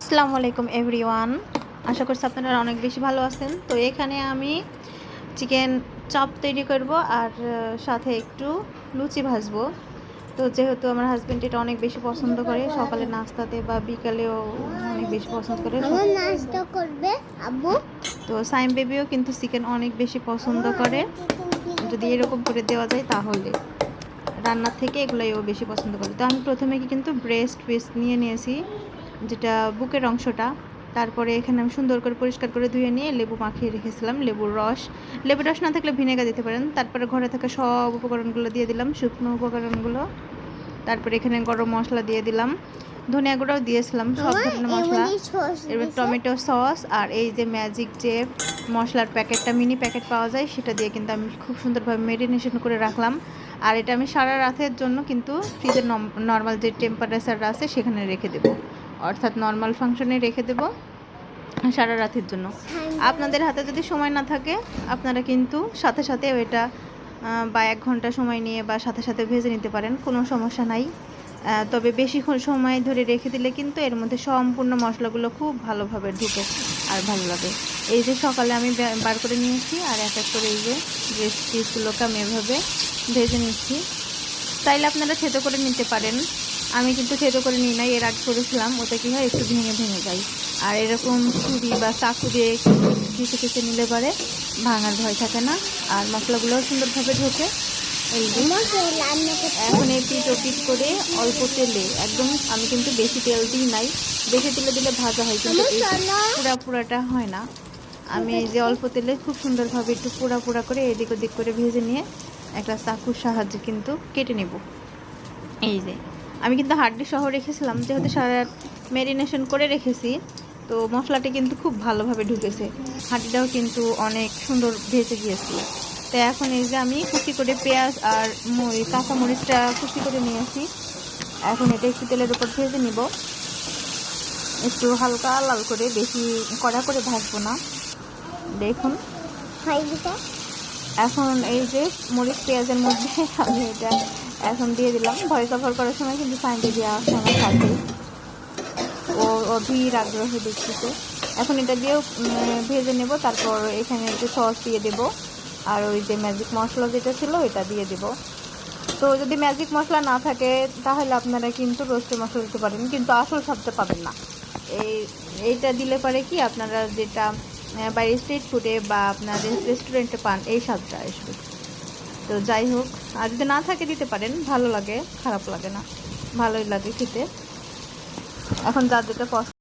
আসসালামু আলাইকুম এভরিওয়ান। আশা করছি আপনারা অনেক বেশি ভালো আছেন। তো এখানে আমি চিকেন চপ তৈরি করব আর সাথে একটু লুচি ভাজবো। তো যেহেতু আমার হাজব্যান্ড এটা অনেক বেশি পছন্দ করে, সকালে নাস্তাতে বা বিকালেও অনেক বেশি পছন্দ করে। আমার নাস্তা করবে আব্বু। তো সাইম বেবিও কিন্তু চিকেন অনেক বেশি পছন্দ করে। যদি এরকম করে দেওয়া যায় তাহলে রান্নার থেকে এগুলোই ও বেশি পছন্দ করে। তো আমি প্রথমে কিন্তু ব্রেস্ট পিস নিয়েছি, যেটা বুকের অংশটা। তারপরে এখানে আমি সুন্দর করে পরিষ্কার করে ধুয়ে নিয়ে লেবু মাখিয়ে রেখেছিলাম, লেবুর রস না থাকলে ভিনেগার দিতে পারেন। তারপরে ঘরে থাকা সব উপকরণগুলো দিয়ে দিলাম, শুকনো উপকরণগুলো। তারপরে এখানে গরম মশলা দিয়ে দিলাম, ধনিয়া গুঁড়াও দিয়েছিলাম, সব ধরনের মশলা। এবার টমেটো সস আর এই যে ম্যাজিক যে মশলার প্যাকেটটা, মিনি প্যাকেট পাওয়া যায়, সেটা দিয়ে কিন্তু আমি খুব সুন্দরভাবে মেরিনেশন করে রাখলাম। আর এটা আমি সারা রাতের জন্য কিন্তু ফ্রিজের নর্মাল যে টেম্পারেচার আছে সেখানে রেখে দেবো, অর্থাৎ নর্মাল ফাংশনে রেখে দেবো সারা রাতের জন্য। আপনাদের হাতে যদি সময় না থাকে আপনারা কিন্তু সাথে সাথে এটা বা 1 ঘন্টা সময় নিয়ে বা সাথে সাথে ভেজে নিতে পারেন, কোনো সমস্যা নাই। তবে বেশি সময় ধরে রেখে দিলে কিন্তু এর মধ্যে সম্পূর্ণ মশলাগুলো খুব ভালোভাবে ঢুকে আর ভালো লাগে। এই যে সকালে আমি বার করে নিয়েছি আর এক এক করে এই যে ব্রেস্ট পিসগুলোকে আমি এভাবে ভেজে নিচ্ছি। চাইলে আপনারা থেতো করে নিতে পারেন, আমি কিন্তু থেতো করে নিই নাই, এর আগে করেছিলাম, ওটা কী হয় একটু ভেঙে ভেঙে যায়। আর এরকম ছুরি বা চাকু দিয়ে ঘিচে নিলে পরে ভাঙার ভয় থাকে না, আর মশলাগুলোও সুন্দরভাবে ঢোকে। এই যে এখন এই পিট ও পিট করে অল্প তেলে, একদম আমি কিন্তু বেশি তেল দিই নাই, বেশি তেলে দিলে ভাজা হয় কিন্তু পুরাটা হয় না। আমি এই যে অল্প তেলে খুব সুন্দরভাবে একটু পোড়া করে এদিক ওদিক করে ভেজে নিয়ে একটা চাকুর সাহায্যে কিন্তু কেটে নেব। এই যে আমি কিন্তু হাড্ডি সহ রেখেছিলাম, যেহেতু সারা রাত ম্যারিনেশন করে রেখেছি, তো মশলাটি কিন্তু খুব ভালোভাবে ঢুকেছে, হাড্ডিটাও কিন্তু অনেক সুন্দর ভেজে গিয়েছিল। তো এখন এই যে আমি কুচি করে পেঁয়াজ আর কাঁচামরিচটা কুচি করে নিয়েছি, এখন এটা একটু তেলের উপর ভেজে নিব, একটু হালকা লাল করে, বেশি কড়া করে ভাজবো না। দেখুন এখন এই যে মরিচ পেঁয়াজের মধ্যে আমি এটা এখন দিয়ে দিলাম। ভয়েস ওভার করার সময় কিন্তু সাইডে দেওয়া আছে আমার সাথে, ও অধীর আগ্রহে দেখতেছে। এখন এটা দিয়েও ভেজে নেব, তারপর এখানে একটু সস দিয়ে দেব, আর ওই যে ম্যাজিক মশলা যেটা ছিল ওইটা দিয়ে দেব। তো যদি ম্যাজিক মশলা না থাকে তাহলে আপনারা কিন্তু রোস্টের মশলা দিতে পারেন, কিন্তু আসল স্বাদটা পাবেন না। এইটা দিলে পারে কি আপনারা যেটা বাইরে স্ট্রিট ফুডে বা আপনাদের রেস্টুরেন্টে পান এই স্বাদটা আসবে। তো যাই হোক, আর যদি না থাকে দিতে পারেন, ভালো লাগে, খারাপ লাগে না, ভালোই লাগে খেতে। এখন যার যেটা পছন্দ